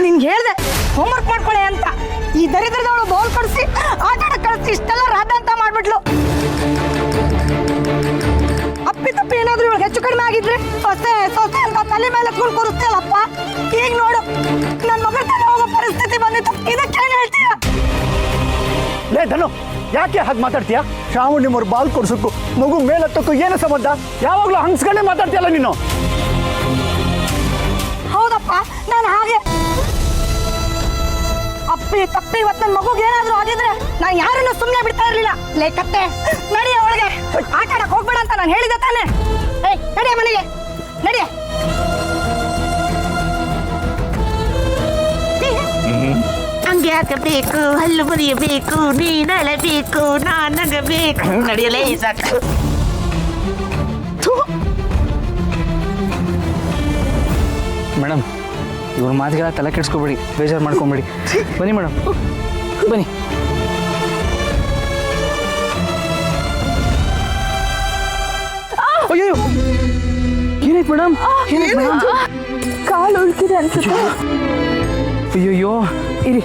ನಿನ್ಗೆ ಹೇಳ್ದೆ ಹೋಮ್ವರ್ಕ್ ಮಾಡ್ಕೊಳ್ಳೆ ಅಂತ. ಈ ದರಿದ್ರದವಳು ಬೌಲ್ ಕೊಡಿಸಿ ಆಟ ಆಡಕ್ಕೆ ಕಳಿಸಿ ಇಷ್ಟೆಲ್ಲ ರಾಧ ಅಂತ ಮಾಡ್ಬಿಟ್ಲು. ಅಪ್ಪಿ ತಪ್ಪಿ ಏನಾದ್ರೂ ಇವಾಗ ಹೆಚ್ಚು ಕಡಿಮೆ ಆಗಿದ್ರೆ ಸೊಸೆ ಸೊಸೆ ಅಂತ ತಲೆ ಮೇಲೆ ಕೂರಿಸ್ತೇವಪ್ಪ. ಈಗ ನೋಡು ನನ್ನ ಮಗಳ ತಲೆ ಹೋಗೋ ಪರಿಸ್ಥಿತಿ ಬಂದಿತ್ತು. ಇದಕ್ಕೇನು ಹೇಳ್ತೀಯ? ಲೇ ಧನು, ಯಾಕೆ ಹಾಗೆ ಮಾತಾಡ್ತೀಯಾ? ಶ್ರಾವಣಿ ಅವ್ರು ಬಾಲ್ ಕೊಡ್ಸಕ್ಕೂ ಮಗು ಮೇಲತ್ತಕ್ಕೂ ಏನು ಸಂಬಂಧ? ಯಾವಾಗಲೂ ಹಂಗ್ಸ್ಕೊಂಡೇ ಮಾತಾಡ್ತೀಯಲ್ಲ ನೀನು. ಹೌದಪ್ಪ, ನಾನು ಹಾಗೆ ಅಪ್ಪಿ ತಪ್ಪಿ ಇವತ್ತು ನನ್ನ ಮಗುಗೆ ಏನಾದ್ರೂ ಆಗಿದ್ರೆ ನಾನು ಯಾರನ್ನು ಸುಮ್ಮನೆ ಬಿಡ್ತಾ ಇರ್ಲಿಲ್ಲ. ಲೇ ಕತ್ತೆ, ನಡಿಯ ಒಳಗೆ, ಆಟ ಆಡಕ್ ಹೋಗ್ಬೇಡ ಅಂತ ನಾನು ಹೇಳಿದೆ ತಾನೆ. ಏಯ್ ನಡಿಯ ಮನೆಗೆ, ನಡಿಯ. ಹಂಗೆ ಹಾಕಬೇಕು, ಹಲ್ಲು ಮುರಿಯಬೇಕು, ನೀನಳಬೇಕು, ನಾನಗಬೇಕು. ನಡೆಯಲೇ ಸಾಕು. ಮೇಡಮ್, ಇವ್ರ ಮಾತಿಗೆಲ್ಲ ತಲೆ ಕೆಡಿಸ್ಕೊಬೇಡಿ, ಬೇಜಾರು ಮಾಡ್ಕೊಂಬೇಡಿ. ಬನ್ನಿ ಮೇಡಮ್, ಬನ್ನಿ. ಅಯ್ಯೋ, ಏನಾಯ್ತು ಮೇಡಮ್? ಕಾಲು ಉಳ್ಕಿದೆ ಅನ್ಸುತ್ತೆ. ಅಯ್ಯಯ್ಯೋ, ಇರಿ.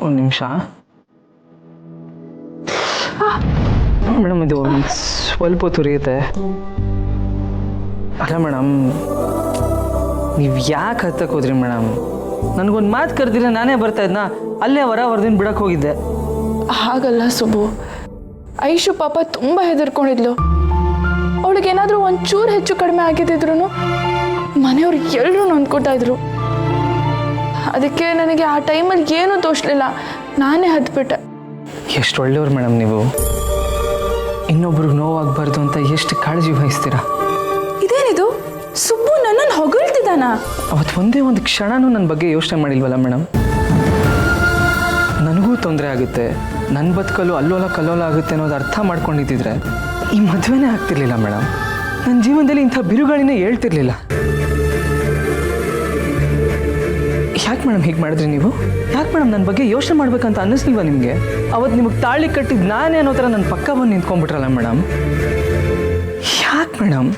ಒಂದು ನಿಮಿಷ ಮೇಡಮ್, ಇದು ಸ್ವಲ್ಪ ಹೊತ್ತು ಉರಿಯುತ್ತೆ. ಅಲ್ಲ ಮೇಡಮ್, ನೀವು ಯಾಕೆ ಹತ್ತಕ್ಕೆ ಹೋದ್ರಿ ಮೇಡಮ್? ನನಗೊಂದು ಮಾತು ಕರೆದಿಲ್ಲ, ನಾನೇ ಬರ್ತಾ ಇದ್ನಾ? ಅಲ್ಲೇ ಹೊರದಿನ ಬಿಡಕ್ಕೆ ಹೋಗಿದ್ದೆ. ಹಾಗಲ್ಲ ಸುಬ್ಬು, ಐಶು ಪಾಪ ತುಂಬ ಹೆದರ್ಕೊಂಡಿದ್ಲು. ಅವಳಿಗೇನಾದರೂ ಒಂಚೂರು ಹೆಚ್ಚು ಕಡಿಮೆ ಆಗಿದ್ದಿದ್ರು ಮನೆಯವ್ರು ಎಲ್ಲರೂ ನೊಂದ್ಕೊತಾ ಇದ್ರು. ಅದಕ್ಕೆ ನನಗೆ ಆ ಟೈಮಲ್ಲಿ ಏನೂ ತೋರಿಸ್ಲಿಲ್ಲ, ನಾನೇ ಹತ್ಬಿಟ್ಟೆ. ಎಷ್ಟು ಒಳ್ಳೆಯವ್ರು ಮೇಡಮ್ ನೀವು. ಇನ್ನೊಬ್ರಿಗೆ ನೋವಾಗಬಾರ್ದು ಅಂತ ಎಷ್ಟು ಕಾಳಜಿ ವಹಿಸ್ತೀರಾ. ಇದೇನಿದು, ಸುಬ್ಬು ನನ್ನನ್ನು ಹೊಗಳ್ತಿದ್ದಾನ? ಅವತ್ತು ಒಂದೇ ಒಂದು ಕ್ಷಣನೂ ನನ್ನ ಬಗ್ಗೆ ಯೋಚನೆ ಮಾಡಿಲ್ವಲ್ಲ ಮೇಡಮ್? ನನಗೂ ತೊಂದರೆ ಆಗುತ್ತೆ, ನನ್ನ ಬದುಕಲ್ಲೂ ಅಲ್ಲೋಲ ಕಲ್ಲೋಲ ಆಗುತ್ತೆ ಅನ್ನೋದು ಅರ್ಥ ಮಾಡ್ಕೊಂಡಿದ್ದಿದ್ರೆ ಈ ಮದುವೆನೇ ಆಗ್ತಿರ್ಲಿಲ್ಲ ಮೇಡಮ್. ನನ್ನ ಜೀವನದಲ್ಲಿ ಇಂಥ ಬಿರುಗಾಳಿನೇ ಹೇಳ್ತಿರ್ಲಿಲ್ಲ. ಯಾಕೆ ಮೇಡಮ್ ಹೀಗೆ ಮಾಡಿದ್ರಿ ನೀವು? ಯಾಕೆ ಮೇಡಮ್ ನನ್ನ ಬಗ್ಗೆ ಯೋಚನೆ ಮಾಡ್ಬೇಕಂತ ಅನ್ನಿಸ್ಲಿಲ್ವಾ ನಿಮಗೆ? ಅವತ್ತು ನಿಮಗೆ ತಾಳಿ ಕಟ್ಟಿದ್ದು ನಾನೇ ಅನ್ನೋ ಥರ ನನ್ನ ಪಕ್ಕ ಬಂದು ನಿಂತ್ಕೊಂಡ್ಬಿಟ್ರಲ್ಲ ಮೇಡಮ್. ಯಾಕೆ ಮೇಡಮ್?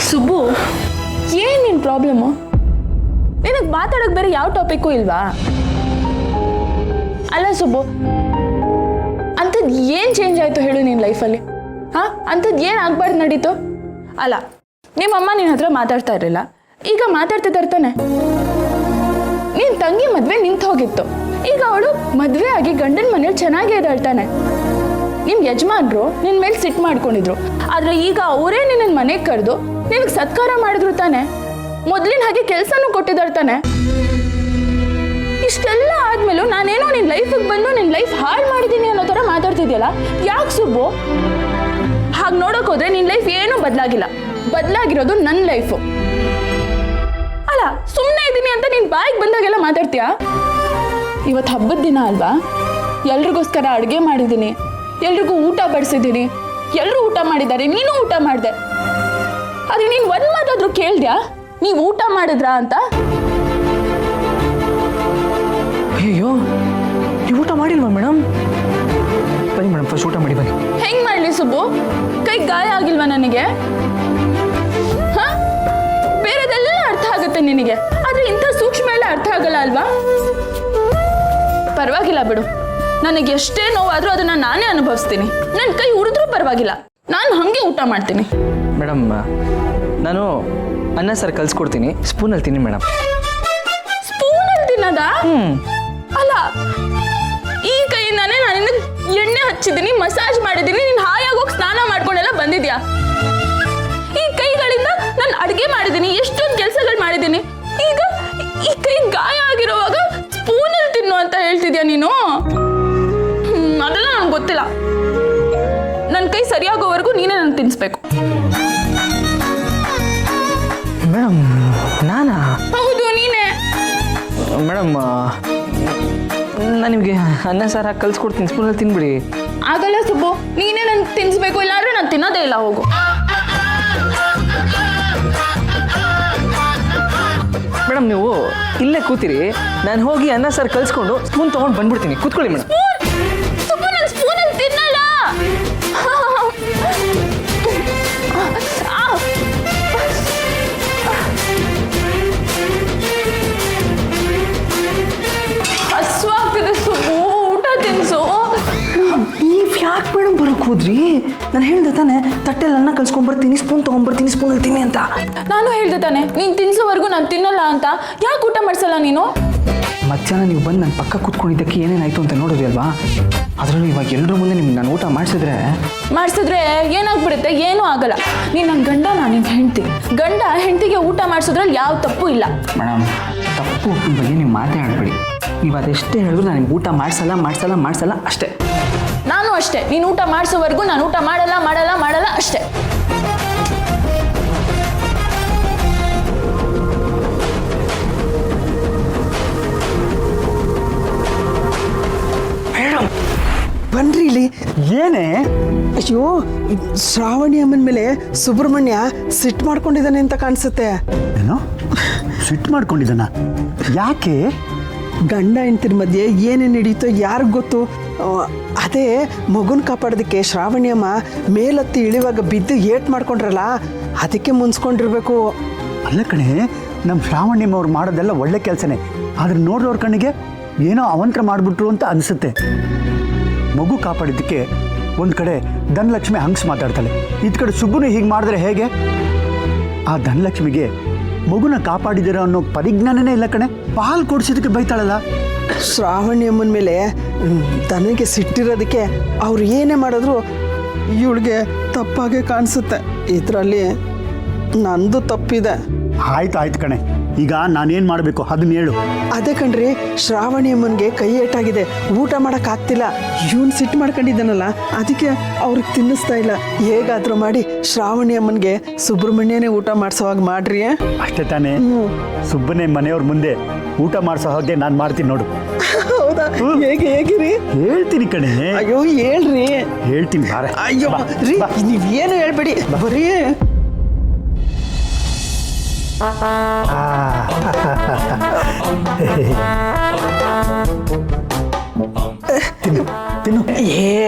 ಸುಬ್ಬು, ಏನು ನಿನ್ನ ಪ್ರಾಬ್ಲಮ್ಮು? ನಿನಗೆ ಮಾತಾಡೋಕೆ ಬೇರೆ ಯಾವ ಟಾಪಿಕ್ಕು ಇಲ್ವಾ? ಅಲ್ಲ ಸುಬ್ಬು, ಅಂಥದ್ದು ಏನು ಚೇಂಜ್ ಆಯಿತು ಹೇಳು ನಿನ್ನ ಲೈಫಲ್ಲಿ? ಹಾಂ, ಅಂಥದ್ದು ಏನು ಆಗ್ಬಾರ್ದು ನಡೀತು? ಅಲ್ಲ, ನಿಮ್ಮಮ್ಮ ನಿನ್ನ ಹತ್ರ ಮಾತಾಡ್ತಾ ಇರಲಿಲ್ಲ, ಈಗ ಮಾತಾಡ್ತಿದ್ದಾರೆ ತಾನೆ. ನಿನ್ನ ತಂಗಿ ಮದುವೆ ನಿಂತು ಹೋಗಿತ್ತು, ಈಗ ಅವಳು ಮದುವೆ ಆಗಿ ಗಂಡನ ಮನೇಲಿ ಚೆನ್ನಾಗೇ ಇದ್ದಾಳೆ ತಾನೆ. ನಿಮ್ಮ ಯಜಮಾನ್ರು ನಿನ್ನ ಮೇಲೆ ಸಿಟ್ಟು ಮಾಡ್ಕೊಂಡಿದ್ರು, ಆದರೆ ಈಗ ಅವರೇ ನಿನ್ನ ಮನೆಗೆ ಕರೆದು ನಿನಗೆ ಸತ್ಕಾರ ಮಾಡಿದ್ರು ತಾನೆ. ಮೊದಲಿನ ಹಾಗೆ ಕೆಲಸನೂ ಕೊಟ್ಟಿದ್ದಾರೆ ತಾನೆ. ಇಷ್ಟೆಲ್ಲ ಆದ್ಮೇಲೂ ನಾನೇನೋ ನಿನ್ನ ಲೈಫಿಗೆ ಬಂದು ನಿನ್ನ ಲೈಫ್ ಹಾಳು ಮಾಡಿದ್ದೀನಿ ಅನ್ನೋ ಥರ ಮಾತಾಡ್ತಿದ್ಯಲ್ಲ, ಯಾಕೆ ಸುಬ್ಬು? ಹಾಗೆ ನೋಡೋಕೆ ಹೋದ್ರೆ ನಿನ್ನ ಲೈಫ್ ಏನೂ ಬದಲಾಗಿಲ್ಲ, ಬದಲಾಗಿರೋದು ನನ್ನ ಲೈಫು. ಅಲ್ಲ, ಸುಮ್ಮನೆ ಇದ್ದೀನಿ ಅಂತ ನಿನ್ನ ಬಾಯಿಗೆ ಬಂದಾಗೆಲ್ಲ ಮಾತಾಡ್ತೀಯಾ? ಇವತ್ತು ಹಬ್ಬದ ದಿನ ಅಲ್ವಾ, ಎಲ್ರಿಗೋಸ್ಕರ ಅಡುಗೆ ಮಾಡಿದ್ದೀನಿ, ಎಲ್ರಿಗೂ ಊಟ ಬಡಿಸಿದ್ದೀನಿ, ಎಲ್ಲರೂ ಊಟ ಮಾಡಿದ್ದಾರೆ, ನೀನು ಊಟ ಮಾಡಿದೆ. ಆದರೆ ನೀನು ಒಂದು ಮಾತಾದರೂ ಕೇಳಿದ್ಯಾ ನೀವು ಊಟ ಮಾಡಿದ್ರಾ ಅಂತ? ಅಯ್ಯೋ ನೀವು ಊಟ ಮಾಡಿಲ್ವಾ ಮೇಡಮ್? ಬನ್ನಿ ಮೇಡಮ್, ಫಸ್ಟ್ ಊಟ ಮಾಡಿ ಬನ್ನಿ. ಹೆಂಗ್ ಮಾಡ್ಲಿ ಸುಬ್ಬು? ಕೈ ಗಾಯ ಆಗಿಲ್ವಾ ನನಗೆ? ಹ? ಬೇರೆದೆಲ್ಲ ಅರ್ಥ ಆಗುತ್ತೆ ನಿನಗೆ, ಆದ್ರೆ ಇಂಥ ಸೂಕ್ಷ್ಮ ಎಲ್ಲ ಅರ್ಥ ಆಗಲ್ಲ ಅಲ್ವಾ? ಪರವಾಗಿಲ್ಲ ಬಿಡು, ನನಗೆ ಎಷ್ಟೇ ನೋವಾದ್ರೂ ಅದನ್ನ ನಾನೇ ಅನುಭವಿಸ್ತೀನಿ. ನನ್ನ ಕೈ ಉರಿದ್ರೂ ಪರವಾಗಿಲ್ಲ, ನಾನು ಹಂಗೆ ಊಟ ಮಾಡ್ತೀನಿ. ಮೇಡಮ್, ನಾನು ಅನ್ನ ಸಾರು ಕಲ್ಸ್ಕೊಡ್ತೀನಿ, ಸ್ಪೂನಲ್ಲಿ ತಿನ್ನಿ ಮೇಡಮ್. ಸ್ಪೂನಲ್ಲಿ ತಿನ್ನೋದಾ? ಅಲ್ಲ, ಈ ಕೈಯಿಂದಾನೇ ನಾನು ಎಣ್ಣೆ ಹಚ್ಚಿದ್ದೀನಿ, ಮಸಾಜ್ ಮಾಡಿದ್ದೀನಿ, ನೀನು ಹಾಯಾಗೋಗಿ ಸ್ನಾನ ಮಾಡ್ಕೊಂಡೆಲ್ಲ ಬಂದಿದ್ಯಾ? ಈ ಕೈಗಳಿಂದ ನಾನು ಅಡುಗೆ ಮಾಡಿದ್ದೀನಿ, ಎಷ್ಟೊಂದು ಕೆಲಸಗಳು ಮಾಡಿದ್ದೀನಿ. ಈಗ ಈ ಕೈ ಗಾಯ ಆಗಿರುವಾಗ ಸ್ಪೂನಲ್ಲಿ ತಿನ್ನು ಅಂತ ಹೇಳ್ತಿದ್ಯಾ ನೀನು? ಅದೆಲ್ಲ ನನಗೆ ಗೊತ್ತಿಲ್ಲ. ನನ್ನ ಕೈ ಸರಿಯಾಗೋವರೆಗೂ ನೀನೇ ನನಗೆ ತಿನ್ನಿಸ್ಬೇಕು. ಮೇಡಮ್, ನಾನಾ? ಹೌದು, ನೀನೇ. ಮೇಡಮ್, ನಾನು ನಿಮಗೆ ಅನ್ನ ಸಾರು ಹಾಕಿ ಕಲ್ಸ್ಕೊಡ್ತೀನಿ, ಸ್ಪೂನಲ್ಲಿ ತಿನ್ಬಿಡಿ. ಆಗಲ್ಲ ಸುಬ್ಬು, ನೀನೇ ನನಗೆ ತಿನ್ನಿಸ್ಬೇಕು, ಇಲ್ಲಾಂದ್ರೆ ನಾನು ತಿನ್ನೋದೇ ಇಲ್ಲ. ಹೋಗು. ಮೇಡಮ್, ನೀವು ಇಲ್ಲೇ ಕೂತಿರಿ, ನಾನು ಹೋಗಿ ಅನ್ನ ಸಾರು ಕಲ್ಸ್ಕೊಂಡು ಸ್ಪೂನ್ ತೊಗೊಂಡು ಬಂದ್ಬಿಡ್ತೀನಿ. ಕೂತ್ಕೊಳ್ಳಿ ಮೇಡಮ್. ಸುಬ್ಬು, ನಾನು ಸ್ಪೂನಲ್ಲಿ ತಿನ್ನಲ್ಲ. ಹಸ್ವಾಗ್ತಿದೆ ಸುಬ್ಬು, ಊಟ ತಿನ್ಸು. ನೀವು ಯಾಕೆ ಮೇಡಮ್ ಬರೋಕೆ ಹೋದ್ರಿ? ನಾನು ಹೇಳ್ದೆ ತಾನೆ, ತಟ್ಟೆಲ್ಲಿ ಅನ್ನ ಕಲ್ಸ್ಕೊಂಡ್ಬರ್ತೀನಿ, ಸ್ಪೂನ್ ತೊಗೊಂಡ್ಬರ್ತೀನಿ, ಸ್ಪೂನಲ್ಲಿ ತಿನ್ನಿ ಅಂತ. ನಾನು ಹೇಳ್ದೆ ತಾನೆ, ನೀನು ತಿನ್ಸೋವರೆಗೂ ನಾನು ತಿನ್ನಲ್ಲ ಅಂತ. ಯಾಕೆ ಊಟ ಮಾಡಿಸಲ್ಲ ನೀನು? ಮಧ್ಯಾಹ್ನ ನೀವು ಬಂದು ನನ್ನ ಪಕ್ಕ ಕೂತ್ಕೊಂಡಿದ್ದಕ್ಕೆ ಏನೇನಾಯ್ತು ಅಂತ ನೋಡಿದ್ವಿ ಅಲ್ವಾ? ಅದರಲ್ಲೂ ಇವಾಗ ಎಲ್ಲರ ಮುಂದೆ ನಿಮ್ಗೆ ನಾನು ಊಟ ಮಾಡಿಸಿದ್ರೆ ಏನಾಗ್ಬಿಡುತ್ತೆ? ಏನೂ ಆಗಲ್ಲ. ನೀನು ನನ್ನ ಗಂಡ, ನಾನು ನಿನ್ನ ಹೆಂಡ್ತಿ. ಗಂಡ ಹೆಂಡ್ತಿಗೆ ಊಟ ಮಾಡಿಸೋದ್ರಲ್ಲಿ ಯಾವ ತಪ್ಪು ಇಲ್ಲ. ಮೇಡಮ್, ತಪ್ಪು ಒಪ್ಪಿನ ಬಗ್ಗೆ ನೀವು ಮಾತಾಡಬೇಡಿ. ನೀವು ಅದೆಷ್ಟೇ ಹೇಳಿದ್ರು ನಾನು ನಿಮ್ಗೆ ಊಟ ಮಾಡಿಸಲ್ಲ ಅಷ್ಟೇ. ನಾನು ಅಷ್ಟೇ, ನೀನು ಊಟ ಮಾಡಿಸೋವರೆಗೂ ನಾನು ಊಟ ಮಾಡಲ್ಲ ಅಷ್ಟೇ. ಬನ್ರಿ ಇಲ್ಲಿ. ಏನೇ? ಅಯ್ಯೋ, ಶ್ರಾವಣಿ ಅಮ್ಮನ ಮೇಲೆ ಸುಬ್ರಹ್ಮಣ್ಯ ಸಿಟ್ಟು ಮಾಡ್ಕೊಂಡಿದ್ದಾನೆ ಅಂತ ಕಾಣಿಸುತ್ತೆ. ಏನೋ ಸಿಟ್ಟು ಮಾಡ್ಕೊಂಡಿದ್ದಾನ? ಯಾಕೆ? ಗಂಡ ಹೆಂಡ್ತಿರ ಮಧ್ಯೆ ಏನೇನು ನಡೀತೋ ಯಾರಿಗ್ ಗೊತ್ತು. ಅದೇ ಮಗುನ ಕಾಪಾಡೋದಕ್ಕೆ ಶ್ರಾವಣಿ ಅಮ್ಮ ಮೇಲತ್ತಿ ಇಳಿವಾಗ ಬಿದ್ದು ಏಟ್ ಮಾಡ್ಕೊಂಡ್ರಲ್ಲ, ಅದಕ್ಕೆ ಮುನ್ಸ್ಕೊಂಡಿರ್ಬೇಕು. ಅಲ್ಲ ಕಣೆ, ನಮ್ಮ ಶ್ರಾವಣ್ಯಮ್ಮ ಅವ್ರು ಮಾಡೋದೆಲ್ಲ ಒಳ್ಳೆ ಕೆಲಸನೇ. ಆದ್ರೆ ನೋಡೋರ ಕಣ್ಣಿಗೆ ಏನೋ ಅವಂತರ ಮಾಡಿಬಿಟ್ರು ಅಂತ ಅನಿಸುತ್ತೆ. ಮಗು ಕಾಪಾಡಿದ್ದಕ್ಕೆ ಒಂದು ಕಡೆ ಧನಲಕ್ಷ್ಮಿ ಹಂಗ್ಸ್ ಮಾತಾಡ್ತಾಳೆ, ಇದ್ ಕಡೆ ಸುಬ್ಬುನು ಹೀಗೆ ಮಾಡಿದ್ರೆ ಹೇಗೆ? ಆ ಧನಲಕ್ಷ್ಮಿಗೆ ಮಗುನ ಕಾಪಾಡಿದಿರೋ ಅನ್ನೋ ಪರಿಜ್ಞಾನನೇ ಇಲ್ಲ ಕಣೆ. ಪಾಲ್ ಕೊಡಿಸಿದಕ್ಕೆ ಬೈತಾಳಲ್ಲ. ಶ್ರಾವಣಿ ಅಮ್ಮನ ಮೇಲೆ ತನಗೆ ಸಿಟ್ಟಿರೋದಕ್ಕೆ ಅವ್ರು ಏನೇ ಮಾಡಿದ್ರು ಇವಳಿಗೆ ತಪ್ಪಾಗೆ ಕಾಣಿಸುತ್ತೆ. ಇದರಲ್ಲಿ ನಂದು ತಪ್ಪಿದೆ. ಆಯ್ತು ಕಣೆ, ಈಗ ನಾನೇನು ಮಾಡಬೇಕು ಅದನ್ನ ಹೇಳು. ಅದೇ ಕಣ್ರಿ, ಶ್ರಾವಣಿ ಅಮ್ಮನಿಗೆ ಕೈ ಏಟಾಗಿದೆ, ಊಟ ಮಾಡೋಕ್ಕಾಗ್ತಿಲ್ಲ. ಇವನು ಸಿಟ್ಟು ಮಾಡ್ಕೊಂಡಿದ್ದಾನಲ್ಲ, ಅದಕ್ಕೆ ಅವ್ರಿಗೆ ತಿನ್ನಿಸ್ತಾ ಇಲ್ಲ. ಹೇಗಾದ್ರೂ ಮಾಡಿ ಶ್ರಾವಣಿ ಅಮ್ಮನಿಗೆ ಸುಬ್ರಹ್ಮಣ್ಯನೇ ಊಟ ಮಾಡಿಸೋ ಹಾಗೆ ಮಾಡ್ರಿ. ಅಷ್ಟೇ ತಾನೇ? ಸುಬ್ಬನೇ ಮನೆಯವ್ರ ಮುಂದೆ ಊಟ ಮಾಡಿಸೋ ಹಾಗೆ ನಾನು ಮಾಡ್ತೀನಿ ನೋಡು. ಹೌದಾ? ಹೇಗಿರಿ? ಹೇಳ್ತೀನಿ ಕಣೆ. ಅಯ್ಯೋ ಹೇಳ್ರಿ. ಹೇಳ್ತೀನಿ ಬಾರ. ಅಯ್ಯೋ ರೀ, ನೀವೇನು ಹೇಳ್ಬೇಡಿ, ಬರೀ ತಿನ್ನು.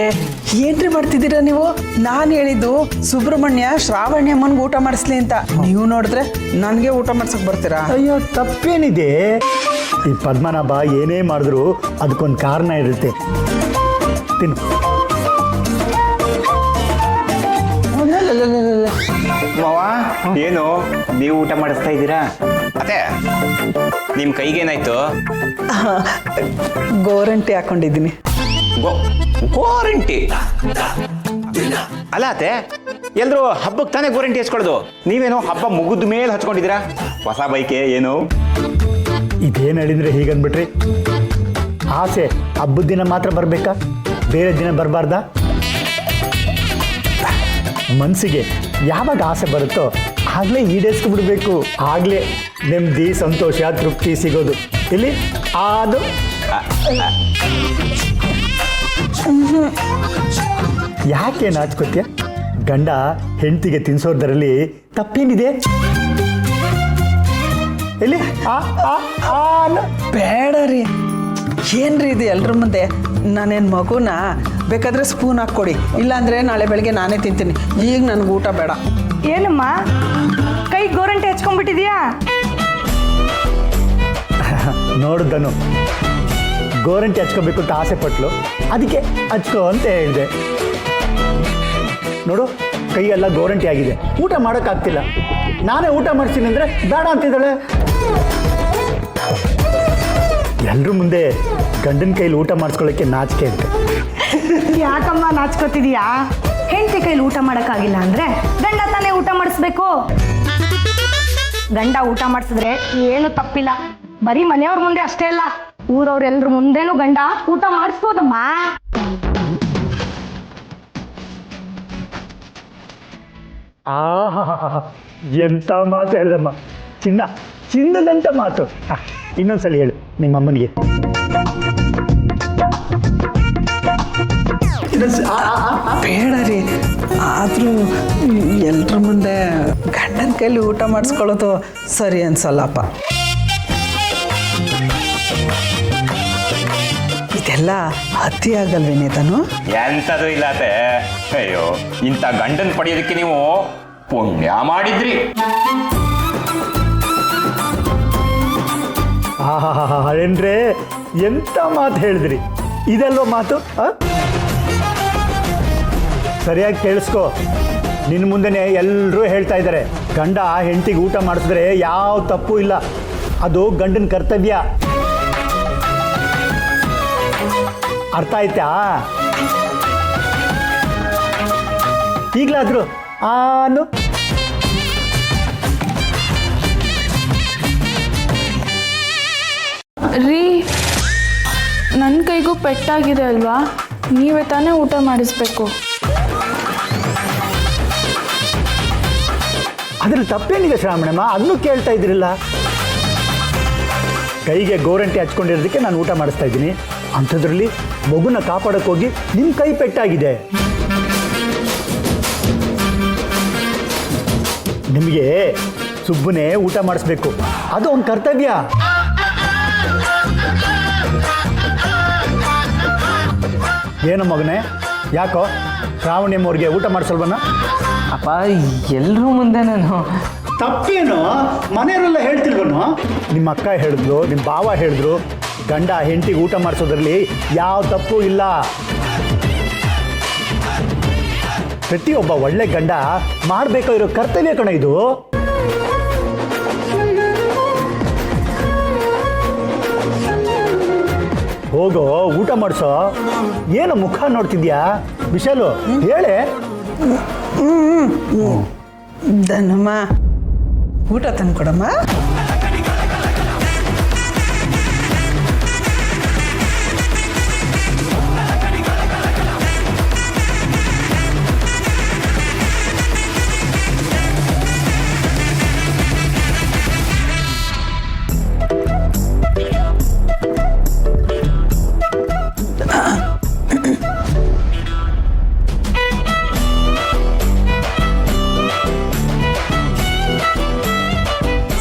ಏನ್ರಿ ಮಾಡ್ತಿದ್ದೀರಾ ನೀವು? ನಾನು ಹೇಳಿದ್ದು ಸುಬ್ರಹ್ಮಣ್ಯ ಶ್ರಾವಣಿ ಅಮ್ಮನ್ಗೆ ಊಟ ಮಾಡಿಸ್ಲಿ ಅಂತ. ನೀವು ನೋಡಿದ್ರೆ ನನಗೆ ಊಟ ಮಾಡ್ಸಕ್ ಬರ್ತೀರಾ? ಅಯ್ಯೋ, ತಪ್ಪೇನಿದೆ? ಈ ಪದ್ಮನಾಭ ಏನೇ ಮಾಡಿದ್ರು ಅದಕ್ಕೊಂದು ಕಾರಣ ಇರುತ್ತೆ. ತಿನ್ನು. ಮಾವ, ಏನು ನೀವು ಊಟ ಮಾಡಿಸ್ತಾ ಇದ್ದೀರಾ? ಅದೇ ನಿಮ್ಮ ಕೈಗೇನಾಯ್ತು? ಗೋರಂಟಿ ಹಾಕೊಂಡಿದ್ದೀನಿ. ಗೋರಂಟಿ? ಅಲ್ಲ ಅತ್ತೆ, ಎಲ್ರು ಹಬ್ಬಕ್ಕೆ ತಾನೇ ಗೋರಂಟಿ ಹಚ್ಕೊಳ್ಳೋದು. ನೀವೇನೋ ಹಬ್ಬ ಮುಗಿದ ಮೇಲೆ ಹಚ್ಕೊಂಡಿದ್ದೀರಾ? ಹೊಸ ಬೈಕೆ ಏನು? ಇದೇನು ಹೇಳಿದ್ರೆ ಹೀಗನ್ಬಿಟ್ರಿ? ಆಸೆ ಹಬ್ಬದ ದಿನ ಮಾತ್ರ ಬರಬೇಕಾ? ಬೇರೆ ದಿನ ಬರಬಾರ್ದಾ? ಮನಸ್ಸಿಗೆ ಯಾವಾಗ ಆಸೆ ಬರುತ್ತೋ ಆಗಲೇ ಈಡೇರಿಸ್ಕೊಂಡ್ಬಿಡ್ಬೇಕು. ಆಗಲೇ ನೆಮ್ಮದಿ, ಸಂತೋಷ, ತೃಪ್ತಿ ಸಿಗೋದು. ಇಲ್ಲಿ ಅದು ಯಾಕೆ ನಾಚ್ಕೋತ್ಯ? ಗಂಡ ಹೆಂಡತಿಗೆ ತಿನ್ಸೋದ್ರಲ್ಲಿ ತಪ್ಪೇನಿದೆ? ಎಲ್ಲಿ ಬೇಡ ರೀ, ಏನ್ರಿ ಇದು ಎಲ್ರ ಮುಂದೆ? ನಾನೇನು ಮಗುನ? ಬೇಕಾದ್ರೆ ಸ್ಪೂನ್ ಹಾಕ್ಕೊಡಿ, ಇಲ್ಲಾಂದರೆ ನಾಳೆ ಬೆಳಗ್ಗೆ ನಾನೇ ತಿಂತೀನಿ. ಈಗ ನನಗೆ ಊಟ ಬೇಡ. ಏನಮ್ಮ ಕೈ ಗೋರಂಟೆ ಹಚ್ಕೊಂಡ್ಬಿಟ್ಟಿದ್ಯಾ? ನೋಡಿದ್ದನು ಗೋರಂಟಿ ಹಚ್ಕೋಬೇಕು ಅಂತ ಆಸೆ ಪಟ್ಲು, ಅದಕ್ಕೆ ಹಚ್ಕೋ ಅಂತ ಹೇಳಿದೆ. ನೋಡು ಕೈಯೆಲ್ಲ ಗೋರಂಟಿ ಆಗಿದೆ, ಊಟ ಮಾಡೋಕ್ಕಾಗ್ತಿಲ್ಲ. ನಾನೇ ಊಟ ಮಾಡ್ತೀನಿ ಅಂದರೆ ಬೇಡ ಅಂತಿದ್ದಾಳೆ. ಎಲ್ಲರ ಮುಂದೆ ಗಂಡನ ಕೈಲಿ ಊಟ ಮಾಡಿಸ್ಕೊಳ್ಳೋಕ್ಕೆ ನಾಚಿಕೆ ಅಂತ. ಯಾಕಮ್ಮ ನಾಚ್ಕೋತಿದ್ಯಾ? ಹೆಂಡತಿ ಕೈಲಿ ಊಟ ಮಾಡೋಕ್ಕಾಗಿಲ್ಲ ಅಂದರೆ ಗಂಡ ತಾನೇ ಊಟ ಮಾಡಿಸ್ಬೇಕು. ಗಂಡ ಊಟ ಮಾಡಿಸಿದ್ರೆ ಏನು ತಪ್ಪಿಲ್ಲ. ಬರೀ ಮನೆಯವ್ರ ಮುಂದೆ ಅಷ್ಟೇ ಅಲ್ಲ, ಊರವ್ರೆಲ್ರ ಮುಂದೆನೂ ಗಂಡ ಊಟ ಮಾಡಿಸ್ಬೋದಮ್ಮ. ಎಂಥ ಮಾತು ಹೇಳ್ದಮ್ಮ, ಚಿನ್ನದಂಥ ಮಾತು. ಇನ್ನೊಂದ್ಸಲ ಹೇಳು ನಿಮ್ಮಮ್ಮನಿಗೆ. ಬೇಡ ರೀ, ಆದರೂ ಎಲ್ರ ಮುಂದೆ ಗಂಡನ ಕೈಲಿ ಊಟ ಮಾಡಿಸ್ಕೊಳ್ಳೋದು ಸರಿ ಅನ್ಸಲ್ಲಪ್ಪ. ಇದೆಲ್ಲ ಅತಿ ಆಗಲ್ವೇನೆ ತಾನು? ಎಂಥದ್ದು ಇಲ್ಲತೆ. ಅಯ್ಯೋ, ಇಂಥ ಗಂಡನ್ ಪಡೆಯೋದಕ್ಕೆ ನೀವು ಪುಣ್ಯ ಮಾಡಿದ್ರಿ. ಏನ್ರೆ ಎಂಥ ಮಾತು ಹೇಳಿದ್ರಿ, ಇದೆಲ್ಲೋ ಮಾತು. ಸರಿಯಾಗಿ ಕೇಳಿಸ್ಕೊ, ನಿನ್ನ ಮುಂದೆನೆ ಎಲ್ಲರೂ ಹೇಳ್ತಾ ಇದ್ದಾರೆ, ಗಂಡ ಹೆಂಡತಿಗೆ ಊಟ ಮಾಡಿಸಿದ್ರೆ ಯಾವ ತಪ್ಪು ಇಲ್ಲ, ಅದು ಗಂಡನ ಕರ್ತವ್ಯ. ಅರ್ಥ ಆಯ್ತಾ? ಈಗಲಾದ್ರು ಆನು ರೀ, ನನ್ನ ಕೈಗೂ ಪೆಟ್ಟಾಗಿದೆ ಅಲ್ವಾ? ನೀವೇ ತಾನೇ ಊಟ ಮಾಡಿಸ್ಬೇಕು. ಅದ್ರಲ್ಲಿ ತಪ್ಪೇನಿದೆ ಶ್ರಾವಣಮ್ಮ? ಅದನ್ನು ಕೇಳ್ತಾ ಇದ್ರಿಲ್ಲ. ಕೈಗೆ ಗೋರಂಟಿ ಹಚ್ಕೊಂಡಿರೋದಕ್ಕೆ ನಾನು ಊಟ ಮಾಡಿಸ್ತಾ ಇದ್ದೀನಿ, ಅಂಥದ್ರಲ್ಲಿ ಮಗುನ ಕಾಪಾಡೋಕ್ಕೋಗಿ ನಿಮ್ಮ ಕೈ ಪೆಟ್ಟಾಗಿದೆ. ನಿಮಗೆ ಸುಬ್ಬನೇ ಊಟ ಮಾಡಿಸ್ಬೇಕು, ಅದು ಒಂದು ಕರ್ತವ್ಯ. ಏನು ಮಗನೇ, ಯಾಕೋ ಶ್ರಾವಣಿಯಮ್ಮವ್ರಿಗೆ ಊಟ ಮಾಡಿಸಲ್ವನ? ಅಪ್ಪ, ಎಲ್ಲರೂ ಮುಂದೆ ನಾನು ತಪ್ಪೇನು? ಮನೆಯವರೆಲ್ಲ ಹೇಳ್ತಿಲ್ವನು? ನಿಮ್ಮ ಅಕ್ಕ ಹೇಳಿದ್ಲು, ನಿಮ್ಮ ಭಾವ ಹೇಳಿದ್ರು, ಗಂಡ ಹೆಂಡತಿಗೆ ಊಟ ಮಾಡಿಸೋದ್ರಲ್ಲಿ ಯಾವ ತಪ್ಪು ಇಲ್ಲ. ಪ್ರತಿಯೊಬ್ಬ ಒಳ್ಳೆ ಗಂಡ ಮಾಡಬೇಕಾಗಿರೋ ಕರ್ತವ್ಯ ಕಣ ಇದು. ಹೋಗೋ ಊಟ ಮಾಡಿಸೋ. ಏನು ಮುಖ ನೋಡ್ತಿದ್ಯಾ ವಿಶಾಲು? ಹೇಳೆ. ಧನಮ್ಮ, ಊಟ ತಂದ್ಕೊಡಮ್ಮ.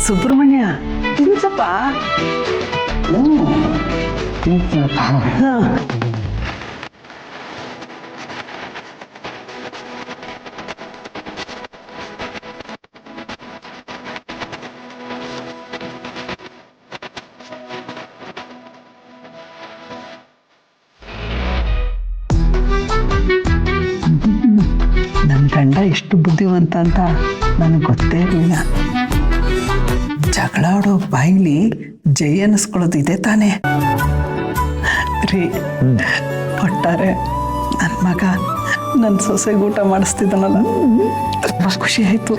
ಸುಬ್ರಹ್ಮಣ್ಯ, ತಿನ್ಸಪ್ಪ. ನನ್ನ ಗಂಡ ಎಷ್ಟು ಬುದ್ಧಿವಂತ ಅಂತ ನನಗೆ ಗೊತ್ತೇ ಇರಲಿಲ್ಲ. ಜಗಳ ಆಡೋ ಬಾಯಿಲಿ ಜೈ ಅನ್ನಿಸ್ಕೊಳ್ಳೋದು ಇದೆ ತಾನೇ ರೀ. ಒಟ್ಟಾರೆ ನನ್ನ ಮಗ ನನ್ನ ಸೊಸೆಗೆ ಊಟ ಮಾಡಿಸ್ತಿದ್ದಾನಲ್ಲ, ತುಂಬ ಖುಷಿ ಆಯಿತು.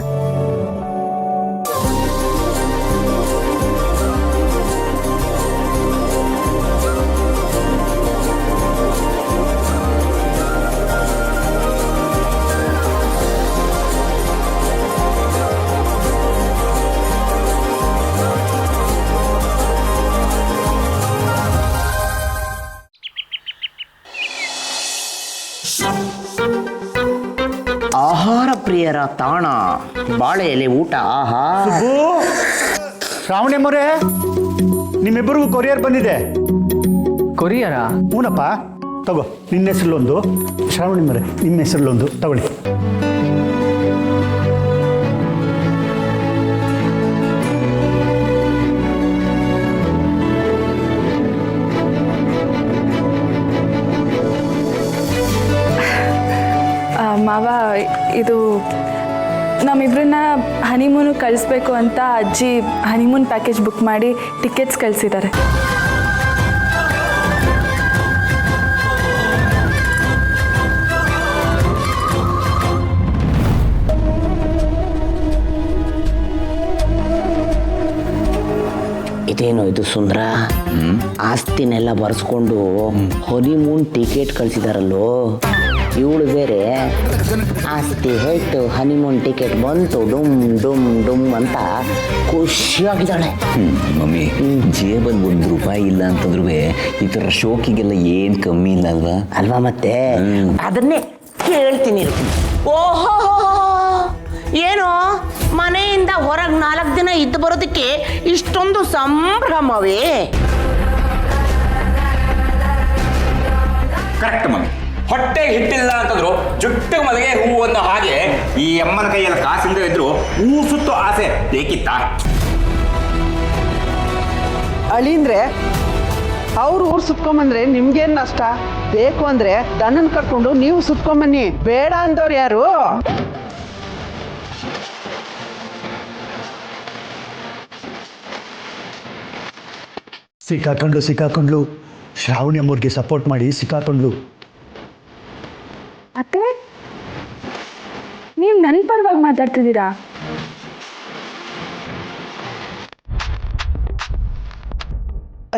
ಆಹಾರ ಪ್ರಿಯರ ತಾಣ ಬಾಳೆ ಎಲೆ ಊಟ. ಆಹಾ, ಶ್ರಾವಣಿಯಮ್ಮರೇ, ನಿಮ್ಮಿಬ್ಬರಿಗೂ ಕೊರಿಯರ್ ಬಂದಿದೆ. ಕೊರಿಯರಾ? ಹೂನಪ್ಪ, ತಗೋ. ನಿನ್ನ ಹೆಸರಲ್ಲೊಂದು, ಶ್ರಾವಣಿ ಮರೆ ನಿಮ್ಮ ಹೆಸರಲ್ಲೊಂದು ತಗೊಳ್ಳಿ. ಮಾವ, ಇದು ನಮ್ಮಿಬ್ರನ್ನ ಹನಿಮೂನು ಕಳಿಸ್ಬೇಕು ಅಂತ ಅಜ್ಜಿ ಹನಿಮೂನ್ ಪ್ಯಾಕೇಜ್ ಬುಕ್ ಮಾಡಿ ಟಿಕೆಟ್ಸ್ ಕಳಿಸಿದ್ದಾರೆ. ಇದೇನು ಇದು ಸುಂದರ, ಆಸ್ತಿನೆಲ್ಲ ಬರ್ಸ್ಕೊಂಡು ಹನಿಮೂನ್ ಟಿಕೆಟ್ ಕಳಿಸಿದಾರಲ್ಲೋ. ಇವಳು ಬೇರೆ ಆಸ್ತಿ ಹೋಯ್ತು, ಹನಿಮೂನ್ ಟಿಕೆಟ್ ಬಂತು, ಡುಮ್ ಡುಮ್ ಡುಮ್ ಅಂತ ಖುಷಿಯಾಗಿದ್ದಾಳೆ. ಮಮ್ಮಿ, ಜೇಬಲ್ಲಿ ₹1 ಇಲ್ಲ ಅಂತಂದ್ರೂ ಈ ಥರ ಶೋಕಿಗೆಲ್ಲ ಏನು ಕಮ್ಮಿ ಇಲ್ಲ ಅಲ್ವಾ? ಅಲ್ವಾ? ಮತ್ತೆ ಅದನ್ನೇ ಕೇಳ್ತೀನಿ. ಓಹೋ, ಏನೋ ಮನೆಯಿಂದ ಹೊರಗೆ 4 ದಿನ ಇದ್ದು ಬರೋದಕ್ಕೆ ಇಷ್ಟೊಂದು ಸಂಭ್ರಮವೇ? Correct mummy. ಹೊಟ್ಟೆಗೆ ಹಿಟ್ಟಿಲ್ಲ ಅಂತಂದ್ರು ಜುಟ್ಟಿಗೆ ಮಲಗೆ ಹೂವು ಅನ್ನೋ ಹಾಗೆ ಈ ಅಮ್ಮನ ಕೈಯಲ್ಲಿ ಕಾಸಿಂದ ಇದ್ರು ಹೂ ಸುತ್ತು ಆಸೆ ಬೇಕಿತ್ತ? ಅಳಿಂದ್ರೆ ಅವ್ರು ಊರು ಸುತ್ಕೊಂಬಂದ್ರೆ ನಿಮ್ಗೇನು ನಷ್ಟ? ಬೇಕು ಅಂದ್ರೆ ದನನ್ ಕರ್ಕೊಂಡು ನೀವು ಸುತ್ಕೊಂಬನ್ನಿ, ಬೇಡ ಅಂದವ್ರು ಯಾರು? ಸಿಕ್ಕಾಕೊಂಡ್ಲು. ಶ್ರಾವಣಿ ಅಮ್ಮವ್ರಿಗೆ ಸಪೋರ್ಟ್ ಮಾಡಿ ಸಿಕ್ಕಾಕೊಂಡ್ಲು. ಅತ್ತೆ, ನೀವು ನನ್ನ ಪರವಾಗಿ ಮಾತಾಡ್ತಿದ್ದೀರಾ?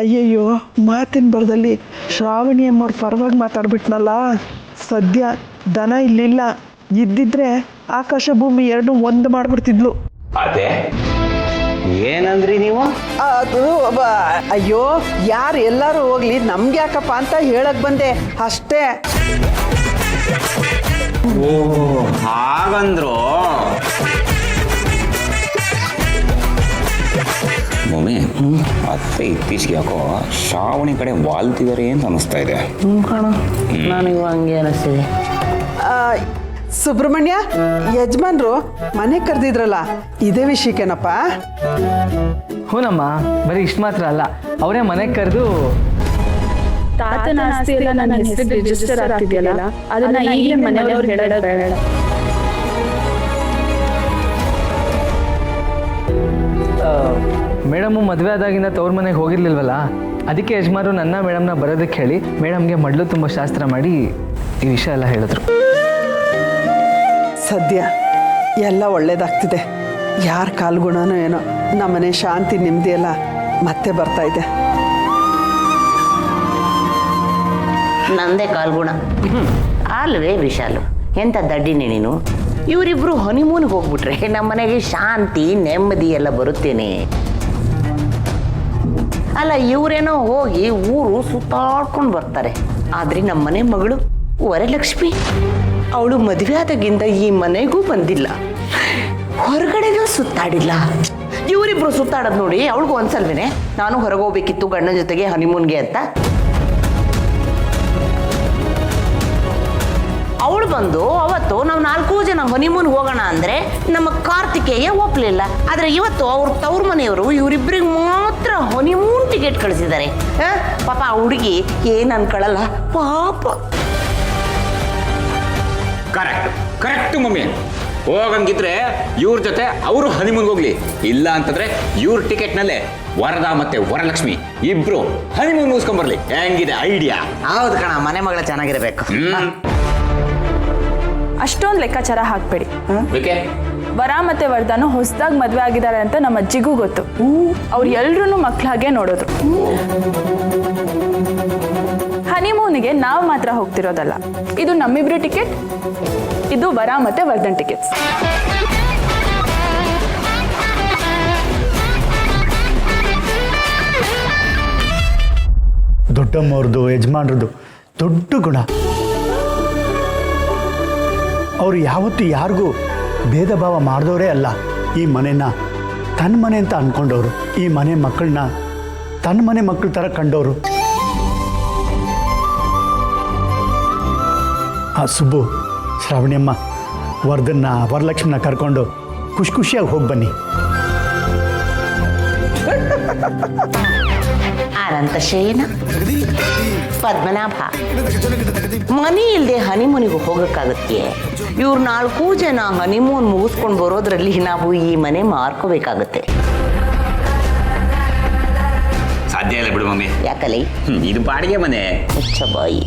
ಅಯ್ಯಯ್ಯೋ, ಮಾತಿನ ಬರದಲ್ಲಿ ಶ್ರಾವಣಿ ಅಮ್ಮವ್ರ ಪರವಾಗಿ ಮಾತಾಡ್ಬಿಟ್ನಲ್ಲ. ಸದ್ಯ ದನ ಇಲ್ಲಿಲ್ಲ, ಇದ್ದಿದ್ರೆ ಆಕಾಶ ಭೂಮಿ ಎರಡು ಒಂದು ಮಾಡ್ಬಿಡ್ತಿದ್ಲು. ಅದೇ ಏನಂದ್ರಿ ನೀವು? ಅದು ಅಯ್ಯೋ, ಯಾರು ಎಲ್ಲರೂ ಹೋಗ್ಲಿ, ನಮ್ಗೆ ಯಾಕಪ್ಪ ಅಂತ ಹೇಳಕ್ ಬಂದೆ ಅಷ್ಟೇ. ಓ, ಹಾಗಂದ್ರು. ಮಮ್ಮಿ, ಅತ್ತೆ ಇತ್ತೀಚೆಗೆ ಯಾಕೋ ಶ್ರಾವಣಿ ಕಡೆ ವಾಲ್ತಿದ್ದಾರೆ ಅಂತ ಅನಿಸ್ತಾ ಇದೆ. ನನಗೂ ಹಂಗೆ ಅನಿಸ್ತಿದೆ. ಸುಬ್ರಹ್ಮಣ್ಯ, ಯಜಮಾನ್ರು ಮನೆ ಕರೆದಿದ್ರಲ್ಲ, ಇದೇ ವಿಷಯಕ್ಕೇನಪ್ಪ? ಹೂನಮ್ಮ, ಬರೀ ಇಷ್ಟು ಮಾತ್ರ ಅಲ್ಲ, ಅವರೇ ಮನೆಗೆ ಕರೆದು ತಾತನ ಆಸ್ತಿ ಎಲ್ಲ ನನ್ನ ಹೆಸರಿಗೆ ರಿಜಿಸ್ಟರ್ ಆಗ್ತಿದೆಯಲ್ಲ, ಅದನ್ನ ಈಗಲೇ ಮನೆಯವ್ರು ಹೇಳೋದು ಬೇಡ. ಮೇಡಮು ಮದುವೆ ಆದಾಗಿಂದ ತವ್ರ ಮನೆಗೆ ಹೋಗಿರ್ಲಿಲ್ವಲ್ಲ, ಅದಕ್ಕೆ ಯಜಮಾನರು ನನ್ನ ಮೇಡಮ್ನ ಬರೋದಕ್ಕೆ ಹೇಳಿ ಮೇಡಮ್ಗೆ ಮಡ್ಲು ತುಂಬ ಶಾಸ್ತ್ರ ಮಾಡಿ ಈ ವಿಷಯ ಎಲ್ಲ ಹೇಳಿದ್ರು. ಸದ್ಯ ಎಲ್ಲ ಒಳ್ಳೇದಾಗ್ತಿದೆ. ಯಾರ ಕಾಲ್ಗುಣನೋ ಏನೋ, ನಮ್ಮನೆ ಶಾಂತಿ ನೆಮ್ಮದಿ ಎಲ್ಲ ಮತ್ತೆ ಬರ್ತಾ ಇದೆ. ನಂದೇ ಕಾಲ್ಗುಣ ಅಲ್ವೇ ವಿಶಾಲು? ಎಂಥ ದಡ್ಡಿನೇ ನೀನು. ಇವರಿಬ್ರು ಹನಿಮೂನ್ಗೆ ಹೋಗ್ಬಿಟ್ರೆ ನಮ್ಮನೆಗೆ ಶಾಂತಿ ನೆಮ್ಮದಿ ಎಲ್ಲ ಬರುತ್ತೇನೆ. ಅಲ್ಲ, ಇವರೇನೋ ಹೋಗಿ ಊರು ಸುತ್ತಾಡ್ಕೊಂಡು ಬರ್ತಾರೆ. ಆದ್ರೆ ನಮ್ಮನೆ ಮಗಳು ವರಲಕ್ಷ್ಮಿ, ಅವಳು ಮದುವೆ ಆದಾಗಿಂದ ಈ ಮನೆಗೂ ಬಂದಿಲ್ಲ, ಹೊರಗಡೆನೂ ಸುತ್ತಾಡಿಲ್ಲ. ಇವರಿಬ್ರು ಸುತ್ತಾಡೋದು ನೋಡಿ ಅವಳಿಗೂ ಅನ್ಸಲ್ವೇನೆ ನಾನು ಹೊರಗೆ ಹೋಗ್ಬೇಕಿತ್ತು ಗಂಡನ ಜೊತೆಗೆ ಹನಿಮೂನ್ಗೆ ಅಂತ? ಅವಳು ಬಂದು ಅವತ್ತು ನಾವು 4 ಜನ ಹನಿಮೂನ್ ಹೋಗೋಣ ಅಂದ್ರೆ ನಮ್ಮ ಕಾರ್ತಿಕೇಯ ಒಪ್ಲಿಲ್ಲ. ಆದ್ರೆ ಇವತ್ತು ಅವ್ರ ತವ್ರ ಮನೆಯವರು ಇವರಿಬ್ಬರಿಗೆ ಮಾತ್ರ ಹನಿಮೂನ್ ಟಿಕೆಟ್ ಕಳಿಸಿದ್ದಾರೆ. ಪಾಪ ಆ ಹುಡುಗಿ ಏನ್ ಅನ್ಕೊಳ್ಳಲ್ಲ ಪಾಪ. Correct mummy. ಹೋಗಂಗಿದ್ರೆ ಇವ್ರ ಜೊತೆ ಅವರು ಹನಿಮೂನ್ಗೆ ಹೋಗ್ಲಿ, ಇಲ್ಲ ಅಂತಂದ್ರೆ ಇವ್ರ ಟಿಕೆಟ್ನಲ್ಲೇ ವರದಾ ಮತ್ತೆ ವರಲಕ್ಷ್ಮಿ ಇಬ್ರು ಹನಿಮೂನ್ ಮುಗಿಸ್ಕೊಂಡ್ಬರ್ಲಿ. ಹೆಂಗಿದೆ ಐಡಿಯಾ? ಹೌದು ಕಣ, ಮನೆ ಮಗಳ ಚೆನ್ನಾಗಿರ್ಬೇಕು. ಅಷ್ಟೊಂದು ಲೆಕ್ಕಾಚಾರ ಹಾಕ್ಬೇಡಿ. ಬೇಕೆ? ವರ ಮತ್ತೆ ವರದಾನು ಹೊಸದಾಗಿ ಮದುವೆ ಆಗಿದ್ದಾರೆ ಅಂತ ನಮ್ಮ ಅಜ್ಜಿಗೂ ಗೊತ್ತು. ಅವ್ರು ಎಲ್ರೂ ಮಕ್ಕಳಾಗೆ ನೋಡೋದು. ಹನಿಮೂನಿಗೆ ನಾವು ಮಾತ್ರ ಹೋಗ್ತಿರೋದಲ್ಲ, ಇದು ನಮ್ಮಿಬ್ರು ಟಿಕೆಟ್, ಇದು ವರ ಮತ್ತೆ ವರ್ಧನ್ ಟಿಕೆಟ್ಸ್. ದೊಡ್ಡಮ್ಮವ್ರದ್ದು ಯಜಮಾನ್ರದ್ದು ದೊಡ್ಡ ಗುಣ. ಅವರು ಯಾವತ್ತೂ ಯಾರಿಗೂ ಭೇದ ಭಾವ ಮಾಡಿದವರೇ ಅಲ್ಲ. ಈ ಮನೆನ ತನ್ನ ಮನೆ ಅಂತ ಅಂದ್ಕೊಂಡವರು, ಈ ಮನೆ ಮಕ್ಕಳನ್ನ ತನ್ನ ಮನೆ ಮಕ್ಕಳ ಥರ ಕಂಡವರು. ಸುಬ್ಬು, ಶ್ರಾವಣಿಯಮ್ಮ, ವರದನ್ನ ವರಲಕ್ಷ್ಮಿನ ಕರ್ಕೊಂಡು ಖುಷಿಯಾಗಿ ಹೋಗಿ ಬನ್ನಿ. ಅನಂತ ಶಯನ ಪದ್ಮನಾಭ, ಮನಿ ಇಲ್ಲದೆ ಹನಿಮೂನಿಗೆ ಹೋಗಕ್ಕಾಗತ್ತೆ? ಇವ್ರು 4 ಜನ ಹನಿಮೂನ್ ಮುಗಿಸ್ಕೊಂಡು ಬರೋದ್ರಲ್ಲಿ ನಾವು ಈ ಮನೆ ಮಾರ್ಕೋಬೇಕಾಗತ್ತೆ. ಸಾಧ್ಯ ಇಲ್ಲ ಬಿಡು ಮಮ್ಮಿ. ಯಾಕಲೆ? ಇದು ಬಾಡಿಗೆ ಮನೆ. ಬಾಯಿ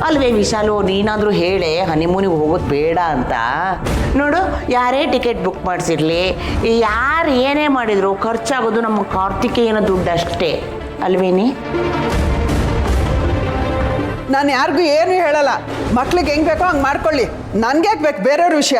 ಅಲ್ವೇ ವಿಶಾಲು, ನೀನಾದರೂ ಹೇಳೆ ಹನಿಮೂನಿಗೆ ಹೋಗೋದು ಬೇಡ ಅಂತ. ನೋಡು, ಯಾರೇ ಟಿಕೆಟ್ ಬುಕ್ ಮಾಡಿಸಿರ್ಲಿ, ಯಾರು ಏನೇ ಮಾಡಿದ್ರು ಖರ್ಚಾಗೋದು ನಮ್ಮ ಕಾರ್ತಿಕೇಯನ ದುಡ್ಡು ಅಷ್ಟೇ ಅಲ್ವೇನಿ? ನಾನು ಯಾರಿಗೂ ಏನು ಹೇಳಲ್ಲ. ಮಕ್ಳಿಗೆ ಹೆಂಗೆ ಬೇಕೋ ಹಂಗೆ ಮಾಡ್ಕೊಳ್ಳಿ. ನನ್ಗೆ ಯಾಕೆ ಬೇಕು ಬೇರೆಯವ್ರ ವಿಷಯ?